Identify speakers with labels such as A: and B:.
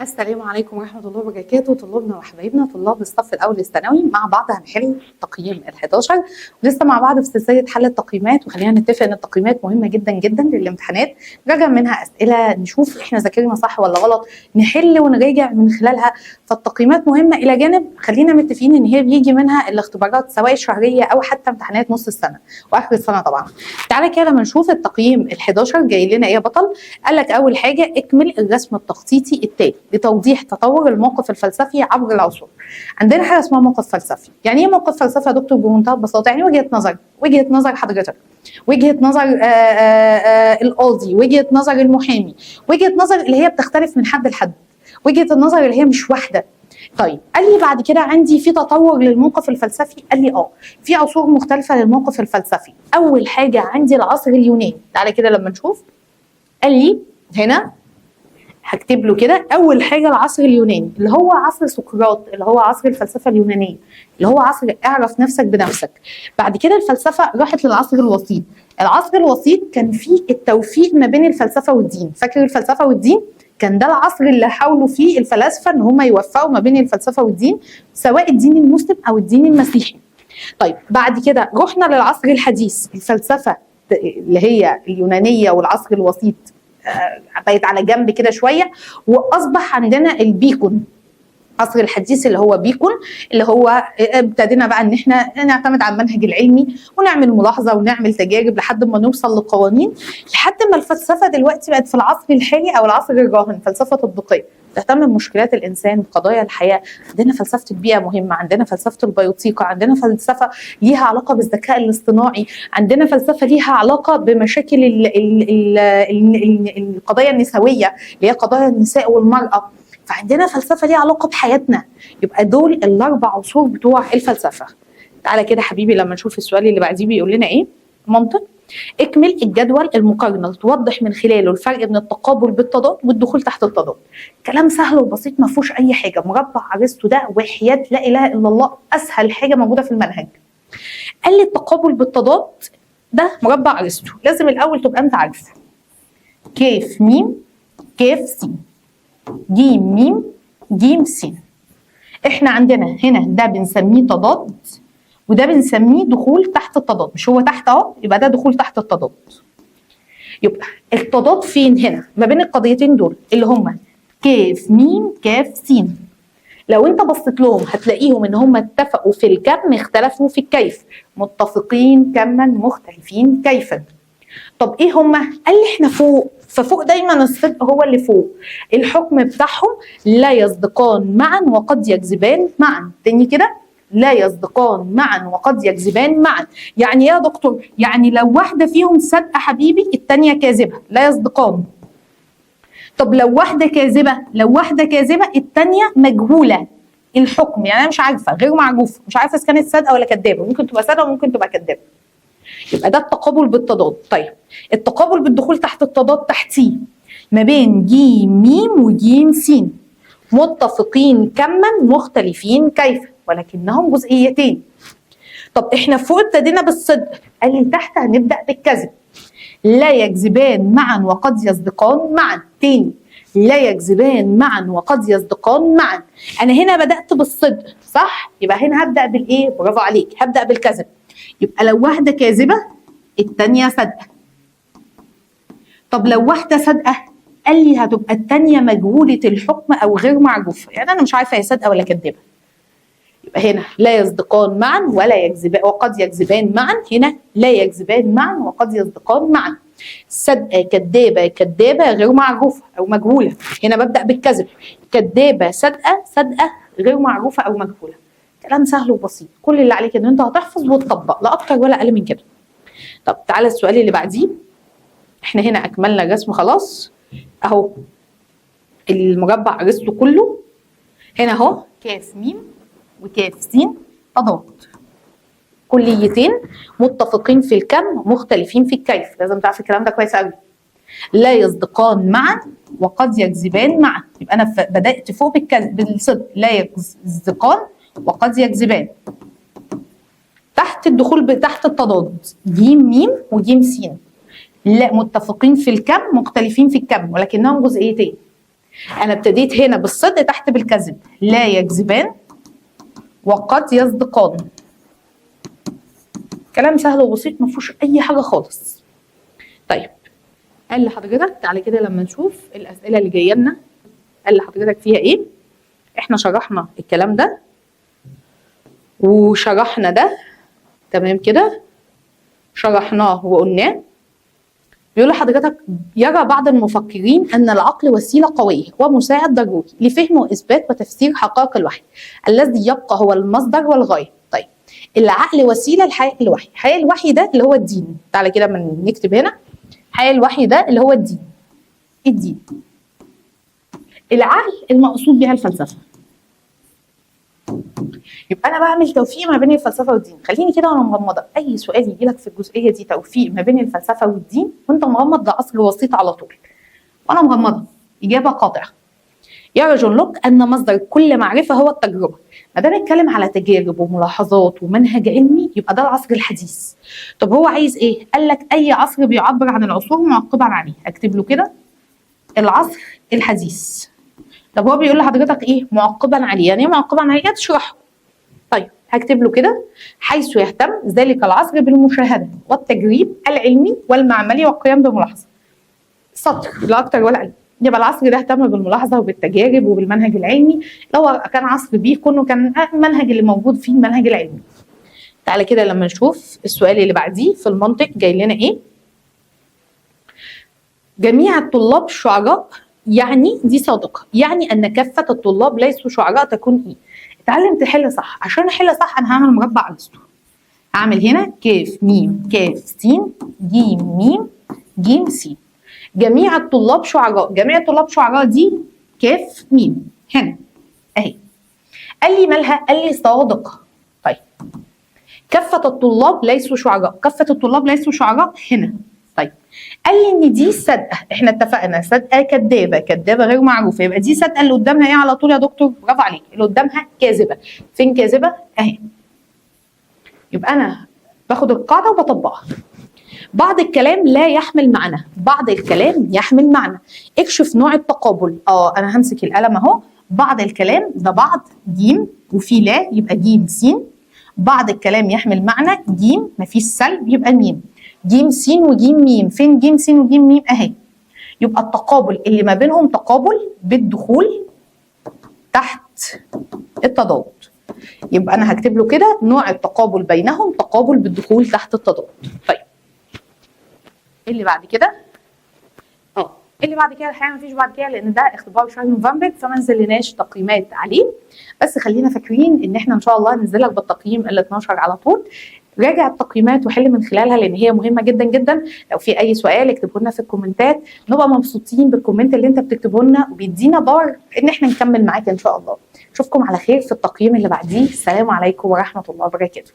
A: السلام عليكم ورحمة الله وبركاته. طلابنا وحبايبنا طلاب الصف الأول الثانوي، مع بعض هنحل تقييم ال11 ولسه مع بعض في سلسلة حل التقييمات. وخلينا نتفق إن التقييمات مهمة جدا جدا للامتحانات، نراجع منها أسئلة، نشوف إحنا ذاكرنا صح ولا غلط، نحل ونراجع من خلالها. فالتقييمات مهمة إلى جانب خلينا متفقين إن هي بيجي منها الاختبارات سواء الشهرية أو حتى امتحانات نص السنة وآخر السنة طبعا. تعالى كده لما نشوف التقييم ال11 جاي لنا إيه يا بطل. قال لك أول حاجة اكمل الرسم التخطيطي التالي لتوضيح تطور الموقف الفلسفي عبر العصور. عندنا حاجه اسمها موقف فلسفي. يعني ايه موقف فلسفي يا دكتور بمنتهى البساطه؟ يعني وجهه نظر حضرتك، وجهه نظر القاضي، وجهه نظر المحامي، وجهه نظر اللي هي بتختلف من حد لحد، وجهه النظر اللي هي مش واحده. طيب قال لي بعد كده عندي في تطور للموقف الفلسفي. قال لي في عصور مختلفه للموقف الفلسفي. اول حاجه عندي العصر اليوناني. تعالى كده لما نشوف. قال لي هنا هكتب له كده اول حاجه العصر اليوناني اللي هو عصر سقراط، اللي هو عصر الفلسفه اليونانيه، اللي هو عصر اعرف نفسك بنفسك. بعد كده الفلسفه راحت للعصر الوسيط. العصر الوسيط كان فيه التوفيق ما بين الفلسفه والدين. فاكر الفلسفه والدين؟ كان ده العصر اللي حاولوا فيه الفلاسفه ان هم يوفقوا ما بين الفلسفه والدين، سواء الدين المسلم او الدين المسيحي. طيب بعد كده رحنا للعصر الحديث. الفلسفه اللي هي اليونانيه والعصر الوسيط بقت على جنب كده شويه، واصبح عندنا البيكون. العصر الحديث اللي هو بيكون، اللي هو ابتدينا بقى ان احنا نعتمد على المنهج العلمي ونعمل ملاحظه ونعمل تجارب لحد ما نوصل لقوانين، لحد ما الفلسفه دلوقتي بقت في العصر الحالي او العصر الراهن فلسفه تطبيقيه تهتم بمشكلات الانسان بقضايا الحياه. عندنا فلسفه البيئه مهمه، عندنا فلسفه البيوتيقه، عندنا فلسفه ليها علاقه بالذكاء الاصطناعي، عندنا فلسفه ليها علاقه بمشاكل القضايا النسويه اللي هي قضايا النساء والمراه. فعندنا فلسفه ليها علاقه بحياتنا. يبقى دول الاربع عصور بتوع الفلسفه. تعالى كده حبيبي لما نشوف السؤال اللي بعديه بيقول لنا ايه. منطق. اكمل الجدول المقارنه توضح من خلاله الفرق بين التقابل بالتضاد والدخول تحت التضاد. كلام سهل وبسيط ما فيهوش اي حاجه. مربع ارسطو ده وحياه لا اله الا الله اسهل حاجه موجوده في المنهج. قال لي التقابل بالتضاد ده مربع ارسطو، لازم الاول تبقى انت عارفه. كيف ميم كيف سين، جيم ميم جيم سين. احنا عندنا هنا ده بنسميه تضاد وده بنسميه دخول تحت التضاد. مش هو تحت اهو؟ يبقى ده دخول تحت التضاد. يبقى التضاد فين هنا ما بين القضيتين دول اللي هما كيف ميم كاف سين. لو انت بصيت لهم هتلاقيهم ان هما اتفقوا في الكم اختلفوا في الكيف. متفقين كما مختلفين كيفا. طب ايه هما؟ قال لي احنا فوق، ففوق دايما الصدق هو اللي فوق. الحكم بتاعهم لا يصدقان معا وقد يكذبان معا. تاني كده، لا يصدقان معا وقد يكذبان معا. يعني يا دكتور يعني لو واحده فيهم صادقه حبيبي الثانيه كاذبه، لا يصدقان. طب لو واحده كاذبه الثانيه مجهوله الحكم، يعني انا مش عارفه، غير معروفه، مش عارفه اذا كانت صادقه ولا كذابه، ممكن تبقى صادقه وممكن تبقى كذابه. يبقى ده التقابل بالتضاد. طيب التقابل بالدخول تحت التضاد تحتيه ما بين جيم ميم وجيم سين. متفقين كما مختلفين كيف ولكنهم جزئيتين. طب احنا فوق ابتدينا بالصدق، قال لي تحت هنبدا بالكذب. لا يكذبان معا وقد يصدقان معا. تاني، لا يكذبان معا وقد يصدقان معا. انا هنا بدات بالصدق صح؟ يبقى هنا هبدا بالايه؟ برافو عليك، هبدا بالكذب. يبقى لو واحده كاذبه الثانيه صادقه. طب لو واحده صادقه قال لي هتبقى الثانيه مجهوله الحكم او غير معروفه، يعني انا مش عارفه هي صادقه ولا كذابه. يبقى هنا لا يصدقان معا ولا يكذبان وقد يكذبان معا. هنا لا يكذبان معا وقد يصدقان معا. صادقه كذابه غير معروفه او مجهوله. هنا ببدا بالكذب. كذابه صادقه غير معروفه او مجهوله. كلام سهل وبسيط، كل اللي عليك ان انت هتحفظ وتطبق، لا اكتر ولا اقل من كده. طب تعالى السؤال اللي بعديه. احنا هنا اكملنا الرسم خلاص اهو. المربع ارسطو كله هنا اهو كاف ميم وكاف سين تضاد. كليتين متفقين في الكم مختلفين في الكيف. لازم تعرف الكلام ده كويس قوي. لا يصدقان معا وقد يكذبان معا. يبقى انا بدات فوق بالصدق. لا يصدقان وقد يكذبان. تحت تحت الدخول تحت التضاد ج م وج س، لا متفقين في الكم مختلفين في الكم ولكنهم جزئيتين. انا ابتديت هنا بالصدق تحت بالكذب، لا يكذبان وقد يصدقان. كلام سهل وبسيط ما فيهوش اي حاجه خالص. طيب قال لحضرتك تعالى كده لما نشوف الاسئله اللي جايه لنا قال لحضرتك فيها ايه. احنا شرحنا الكلام ده وشرحنا ده تمام كده، شرحناه وقلناه. بيقول لحضرتك يرى بعض المفكرين ان العقل وسيله قويه ومساعد ضروري لفهم واثبات وتفسير حقائق الوحي الذي يبقى هو المصدر والغايه. طيب العقل وسيله لحياه الوحي، حياه الوحي ده اللي هو الدين. تعالى كده من نكتب هنا حياه الوحي ده اللي هو الدين. الدين العقل المقصود بها الفلسفه. يبقى انا بعمل توفيق ما بين الفلسفه والدين. خليني كده وانا مغمضه اي سؤال يجي لك في الجزئيه دي توفيق ما بين الفلسفه والدين وانت مغمض ده اصل وسيط على طول. وانا مغمضه اجابه قاطعه. يرى جون لوك ان مصدر كل معرفه هو التجربه. ما دام اتكلم على تجارب وملاحظات ومنهج علمي يبقى ده العصر الحديث. طب هو عايز ايه؟ قال لك اي عصر بيعبر عن العصور معقبا عليه. اكتب له كده العصر الحديث. طب هو بيقول لحضرتك ايه؟ معقبا عليه. يعني ايه معقبا عليه؟ تشرحه. طيب هكتب له كده حيث يهتم ذلك العصر بالمشاهده والتجريب العلمي والمعملي والقيام بملاحظه. سطر لا اكتر ولا اقل. يبقى العصر ده اهتم بالملاحظه وبالتجارب وبالمنهج العلمي. لو كان عصر بيكون كان المنهج اللي موجود فيه المنهج العلمي. تعالى كده لما نشوف السؤال اللي بعديه في المنطق جاي لنا ايه. جميع الطلاب شعراء، يعني دي صادقه، يعني ان كافه الطلاب ليسوا شعراء تكون ايه؟ اتعلم تحل صح. عشان احل صح انا هعمل مربع على الاسطوره. هعمل هنا كاف ميم كاف س ج م ج س. جميع الطلاب شعراء، جميع الطلاب شعراء دي كاف ميم هنا اهي. قال لي مالها؟ قال لي صادقه. طيب كافه الطلاب ليسوا شعراء، كافه الطلاب ليسوا شعراء هنا. طيب قال لي ان دي صادقه، احنا اتفقنا صادقه كدابه، كدابه غير معروفه، يبقى دي صادقه اللي قدامها ايه على طول يا دكتور؟ برافو عليك، اللي قدامها كاذبه. فين كاذبه؟ اهي. يبقى انا باخد القاعده وبطبقها. بعض الكلام لا يحمل معنى، بعض الكلام يحمل معنى. اكشف نوع التقابل. انا همسك القلم اهو. بعض الكلام ده بعض ج وفي لا يبقى ج س. بعض الكلام يحمل معنى ج مفيش سلب يبقى م. ج س وج م. فين ج س وج م؟ اهي. يبقى التقابل اللي ما بينهم تقابل بالدخول تحت التضاد. يبقى انا هكتب له كده نوع التقابل بينهم تقابل بالدخول تحت التضاد. طيب اللي بعد كده اللي بعد كده الحقيقه مفيش بعد كده لان ده اختبار شهر نوفمبر فما نزلناش تقييمات عليه. بس خلينا فاكرين ان احنا ان شاء الله هننزل لك بالتقييم ال 12 على طول. راجع التقييمات وحل من خلالها لان هي مهمه جدا جدا. لو في اي سؤال اكتبه لنا في الكومنتات، نبقى مبسوطين بالكومنت اللي انت بتكتبه لنا وبيدينا باور ان احنا نكمل معاك ان شاء الله. اشوفكم على خير في التقييم اللي بعديه. السلام عليكم ورحمه الله وبركاته.